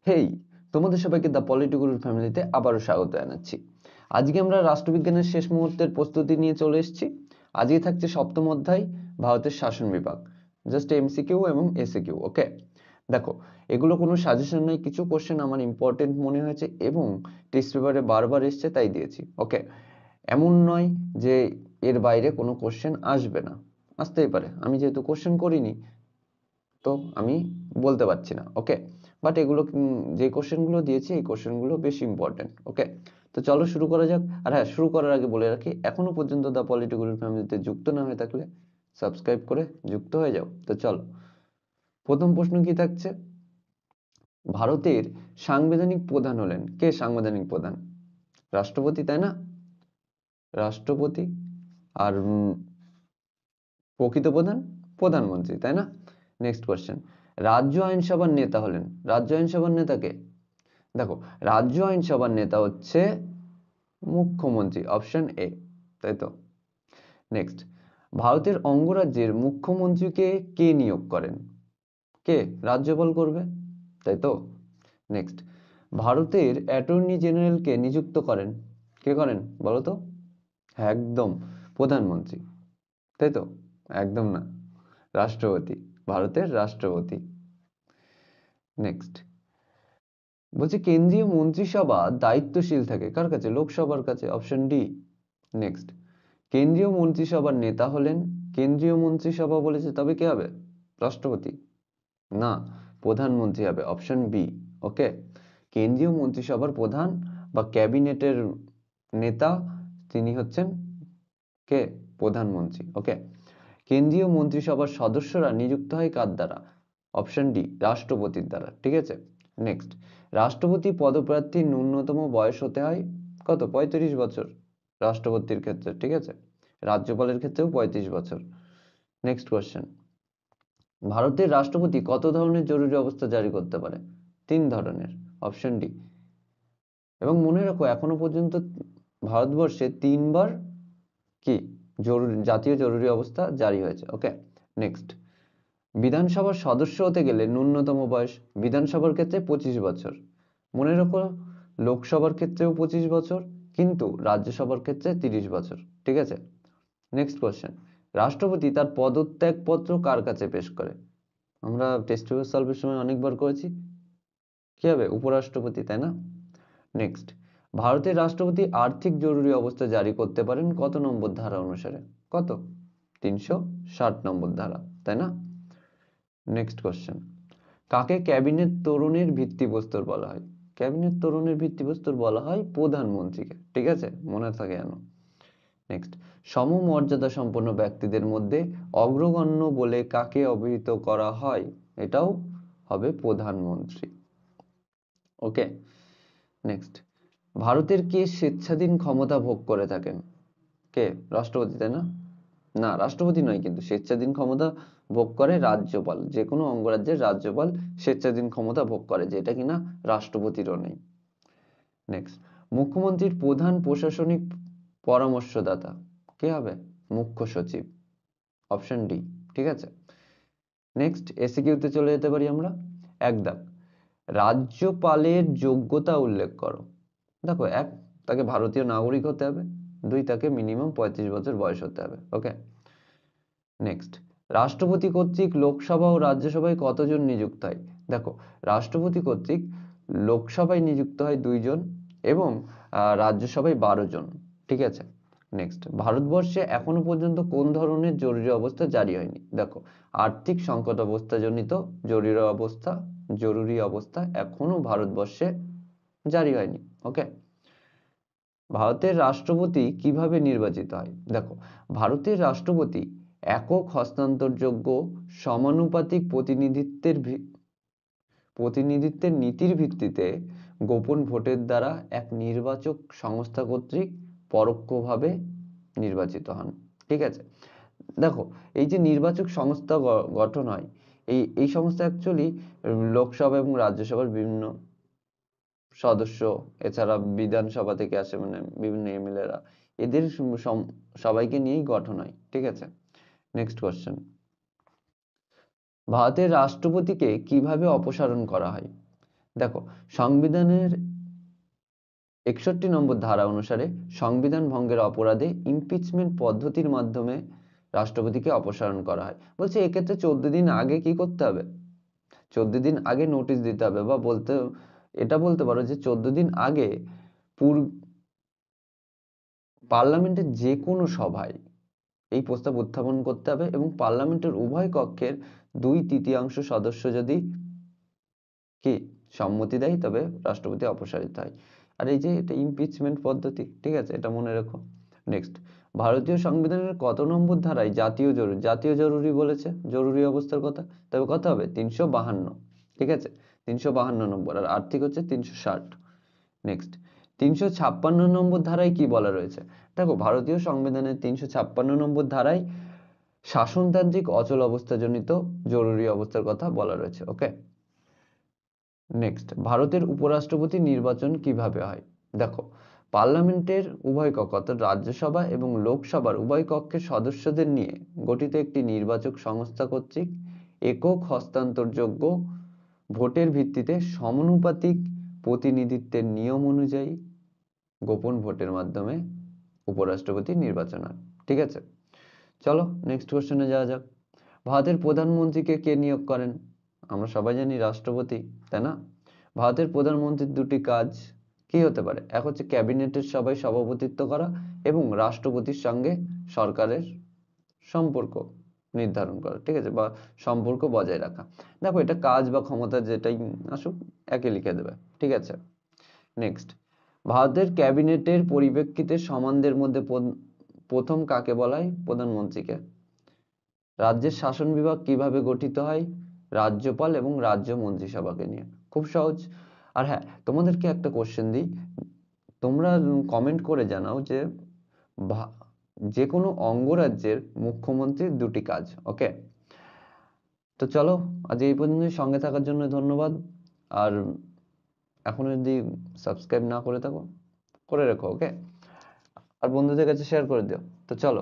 হেই, তোমাদের সবাইকে দ্য পলিটিগুরুর ফ্যামিলিতে আবারও স্বাগত জানাচ্ছি। আজকে আমরা রাষ্ট্রবিজ্ঞানের শেষ মুহূর্তের প্রস্তুতি নিয়ে চলে এসেছি। আজকে থাকছে সপ্তম অধ্যায়, ভারতের শাসন বিভাগ, জাস্ট এমসিকিউ এবং এসিকিউ। ওকে, দেখো, এগুলো কোনো সাজেশন নয়, কিছু কোশ্চেন আমার ইম্পর্টেন্ট মনে হয়েছে এবং টেস্ট পেপারে বারবার এসছে তাই দিয়েছি। ওকে, এমন নয় যে এর বাইরে কোনো কোশ্চেন আসবে না, আসতেই পারে। আমি যেহেতু কোশ্চেন করিনি তো আমি বলতে পারছি না। ওকে, বাট এগুলো যে কোশ্চেনগুলো দিয়েছি এই কোশ্চেনগুলো বেশি ইম্পর্টেন্ট। ওকে, তো চলো শুরু করা যাক। আর হ্যাঁ, শুরু করার আগে বলে রাখি, এখনো পর্যন্ত দ্য পলিটিক্যাল ফ্যামিলিতে যুক্ত না হয়ে থাকলে সাবস্ক্রাইব করে যুক্ত হয়ে যাও। তো চলো, প্রথম প্রশ্ন কি থাকছে? ভারতের সাংবিধানিক প্রধান হলেন কে? সাংবিধানিক প্রধান রাষ্ট্রপতি, তাই না? রাষ্ট্রপতি। আর প্রকৃত প্রধান প্রধানমন্ত্রী, তাই না? নেক্সট কোয়েশ্চেন, রাজ্য আইনসভার নেতা হলেন, রাজ্য আইনসভার নেতা কে? দেখো, রাজ্য আইনসভার নেতা হচ্ছে মুখ্যমন্ত্রী, অপশন এ, তাই তো? নেক্সট, ভারতের অঙ্গরাজ্যের মুখ্যমন্ত্রীকে কে নিয়োগ করেন? কে? রাজ্যপাল করবে, তাই তো? নেক্সট, ভারতের অ্যাটর্নি জেনারেলকে নিযুক্ত করেন কে? করেন বলো তো? একদম প্রধানমন্ত্রী, তাই তো? একদম না, রাষ্ট্রপতি, ভারতের রাষ্ট্রপতি। নেক্সট, বলছে কেন্দ্রীয় মন্ত্রিসভা দায়িত্বশীল থাকে কার কাছে? লোকসভার কাছে, অপশন ডি। নেক্সট, কেন্দ্রীয় মন্ত্রিসভার নেতা হলেন, কেন্দ্রীয় মন্ত্রিসভা বলেছে তবে কে হবে? রাষ্ট্রপতি না, প্রধানমন্ত্রী হবে, অপশন বি। ওকে, কেন্দ্রীয় মন্ত্রিসভার প্রধান বা ক্যাবিনেটের নেতা তিনি হচ্ছেন কে? প্রধানমন্ত্রী। ওকে, কেন্দ্রীয় মন্ত্রিসভার সদস্যরা নিযুক্ত হয় কার দ্বারা? অপশন ডি, রাষ্ট্রপতির দ্বারা। ঠিক আছে, নেক্সট, রাষ্ট্রপতি পদপ্রার্থীর ন্যূনতম বয়স হতে হয় কত? 35 বছর রাষ্ট্রপতির ক্ষেত্রে, ঠিক আছে? রাজ্যপালের ক্ষেত্রেও 35 বছর। নেক্সট কোয়েশ্চেন, ভারতের রাষ্ট্রপতি কত ধরনের জরুরি অবস্থা জারি করতে পারে? 3 ধরনের, অপশন ডি। এবং মনে রাখো, এখনো পর্যন্ত ভারতবর্ষে 3বার কি জাতীয় জরুরি অবস্থা জারি হয়েছে। ওকে, নেক্সট, বিধানসভার সদস্য হতে গেলে ন্যূনতম বয়স বিধানসভার ক্ষেত্রে 25 বছর। মনে রাখো, লোকসভার ক্ষেত্রেও 25 বছর, কিন্তু রাজ্যসভার ক্ষেত্রে 30 বছর। ঠিক আছে, নেক্সট কোয়েশ্চেন, রাষ্ট্রপতি তার পদত্যাগপত্র কার কাছে পেশ করে? আমরা টেস্ট পেপার সলভের সময় অনেকবার করেছি, কি হবে? উপরাষ্ট্রপতি, তাই না? নেক্সট, ভারতের রাষ্ট্রপতি আর্থিক জরুরি অবস্থা জারি করতে পারেন কত নম্বর ধারা অনুসারে? কত? 360 নম্বর ধারা, তাই না? নেক্সট কোশ্চেন, কাকে ক্যাবিনেট তরুণের ভিত্তিপ্রস্তর বলা হয়? ক্যাবিনেট তরুণের ভিত্তিপ্রস্তর বলা হয় প্রধানমন্ত্রীকে। ঠিক আছে, মনে থাকে যেন। নেক্সট, সমমর্যাদা সম্পন্ন ব্যক্তিদের মধ্যে অগ্রগণ্য বলে কাকে অভিহিত করা হয়? এটাও হবে প্রধানমন্ত্রী। ওকে, নেক্সট, ভারতের কে স্বেচ্ছাধীন ক্ষমতা ভোগ করে থাকেন? কে? রাষ্ট্রপতি, তাই না? না, রাষ্ট্রপতি নয়, কিন্তু স্বেচ্ছাধীন ক্ষমতা ভোগ করে রাজ্যপাল। যে কোনো অঙ্গরাজ্যের রাজ্যপাল স্বেচ্ছাধীন ক্ষমতা ভোগ করে, যেটা কিনা রাষ্ট্রপতিরও নেই। নেক্সট, মুখ্যমন্ত্রীর প্রধান প্রশাসনিক পরামর্শদাতা কে হবে? মুখ্য সচিব, অপশন ডি। ঠিক আছে, নেক্সট, এসিকিউতে চলে যেতে পারি আমরা। এক দাগ, রাজ্যপালের যোগ্যতা উল্লেখ করো। দেখো, এক, তাকে ভারতীয় নাগরিক হতে হবে। 2, তাকে মিনিমাম 35 বছর বয়স হতে হবে। ওকে, নেক্সট, রাষ্ট্রপতি কর্তৃক লোকসভা ও রাজ্যসভায় কতজন নিযুক্ত হয়? দেখো, রাষ্ট্রপতি কর্তৃক লোকসভায় নিযুক্ত হয় 2 জন এবং রাজ্যসভায় 12 জন। ঠিক আছে, নেক্সট, ভারতবর্ষে এখনো পর্যন্ত কোন ধরনের জরুরি অবস্থা জারি হয়নি? দেখো, আর্থিক সংকট অবস্থা জনিত জরুরি অবস্থা এখনো ভারতবর্ষে জারি হয়নি। ওকে, ভারতের রাষ্ট্রপতি কিভাবে নির্বাচিত হয়? দেখো, ভারতের রাষ্ট্রপতি একক হস্তান্তরযোগ্য সমানুপাতিক প্রতিনিধিত্বের নীতির ভিত্তিতে গোপন ভোটের দ্বারা এক নির্বাচক সংস্থা কর্তৃক পরোক্ষভাবে নির্বাচিত হন। ঠিক আছে, দেখো, এই যে নির্বাচক সংস্থা গঠন হয়, এই সংস্থা অ্যাকচুয়ালি লোকসভা এবং রাজ্যসভার বিভিন্ন সদস্য, এছাড়া বিধানসভা থেকে আসে, মানে বিভিন্ন এমএলএরা, এদের সবাইকে নিয়েই গঠন হয়। ঠিক আছে, নেক্সট কোশ্চেন, ভারতের রাষ্ট্রপতিকে কিভাবে অপসারণ করা হয়? দেখো, সংবিধানের 61 নম্বর ধারা অনুসারে সংবিধান ভঙ্গের অপরাধে ইমপিচমেন্ট পদ্ধতির মাধ্যমে রাষ্ট্রপতিকে অপসারণ করা হয়। বলছে এক্ষেত্রে 14 দিন আগে কি করতে হবে? 14 দিন আগে নোটিশ দিতে হবে, বা এটা বলতে পারো যে 14 দিন আগে পার্লামেন্টের যে কোনো সভায় এই প্রস্তাব উত্থাপন করতে হবে, এবং পার্লামেন্টের উভয় কক্ষের 2/3 সদস্য যদি কি সম্মতি দেয় তবে রাষ্ট্রপতি অপসারিত হয়। আর এই যে এটা ইমপিচমেন্ট পদ্ধতি, ঠিক আছে, এটা মনে রেখো। নেক্সট, ভারতীয় সংবিধানের কত নম্বর ধারায় জাতীয় জরুরি বলেছে, জরুরি অবস্থার কথা? তবে কত হবে? 352, ঠিক আছে, 352 নম্বর। আর আর্থিক হচ্ছে 360। নেক্সট, 356 নম্বর ধারায় কি বলা রয়েছে? দেখো, ভারতীয় সংবিধানের 356 নম্বর ধারায় শাসনতান্ত্রিক অচল অবস্থাজনিত জরুরি অবস্থার কথা বলা রয়েছে। ওকে। নেক্সট, ভারতের উপরাষ্ট্রপতি নির্বাচন কিভাবে হয়? দেখো, পার্লামেন্টের উভয় কক্ষ অর্থাৎ রাজ্যসভা এবং লোকসভার উভয় কক্ষের সদস্যদের নিয়ে গঠিত একটি নির্বাচক সংস্থা কর্তৃক একক হস্তান্তরযোগ্য ভোটের ভিত্তিতে সমানুপাতিক প্রতিনিধিত্বের নিয়ম অনুযায়ী গোপন ভোটের মাধ্যমে উপরাষ্ট্রপতি নির্বাচন হয়। ঠিক আছে, চলো নেক্সট কোশ্চেনে যাওয়া যাক। ভারতের প্রধানমন্ত্রীকে কে নিয়োগ করেন? আমরা সবাই জানি রাষ্ট্রপতি, তাই না? ভারতের প্রধানমন্ত্রীর দুটি কাজ কি হতে পারে? এক হচ্ছে ক্যাবিনেটের সভায় সভাপতিত্ব করা, এবং রাষ্ট্রপতির সঙ্গে সরকারের সম্পর্ক নির্ধারণ করা, ঠিক আছে, বা সম্পর্ক বজায় রাখা। দেখো, এটা কাজ বা ক্ষমতা যেটাই আসুক একে লিখে দেবে, ঠিক আছে। নেক্সট, ভারতের ক্যাবিনেটের পরিপ্রেক্ষিতে সমানদের মধ্যে প্রথম কাকে বলা হয়? প্রধানমন্ত্রীকে। রাজ্যের শাসন বিভাগ কিভাবে গঠিত হয়? রাজ্যপাল এবং রাজ্য মন্ত্রিসভাকে নিয়ে। খুব সহজ। আর হ্যাঁ, তোমাদেরকে একটা কোশ্চেন দিই, তোমরা কমেন্ট করে জানাও যে যে কোনো অঙ্গরাজ্যের মুখ্যমন্ত্রীর দুটি কাজ। ওকে, তো চলো আজ এই পর্যন্তই। সঙ্গে থাকার জন্য ধন্যবাদ। আর এখনো যদি সাবস্ক্রাইব না করে থাকো, করে রেখো। ওকে, আর বন্ধুদের কাছে শেয়ার করে দিও। তো চলো।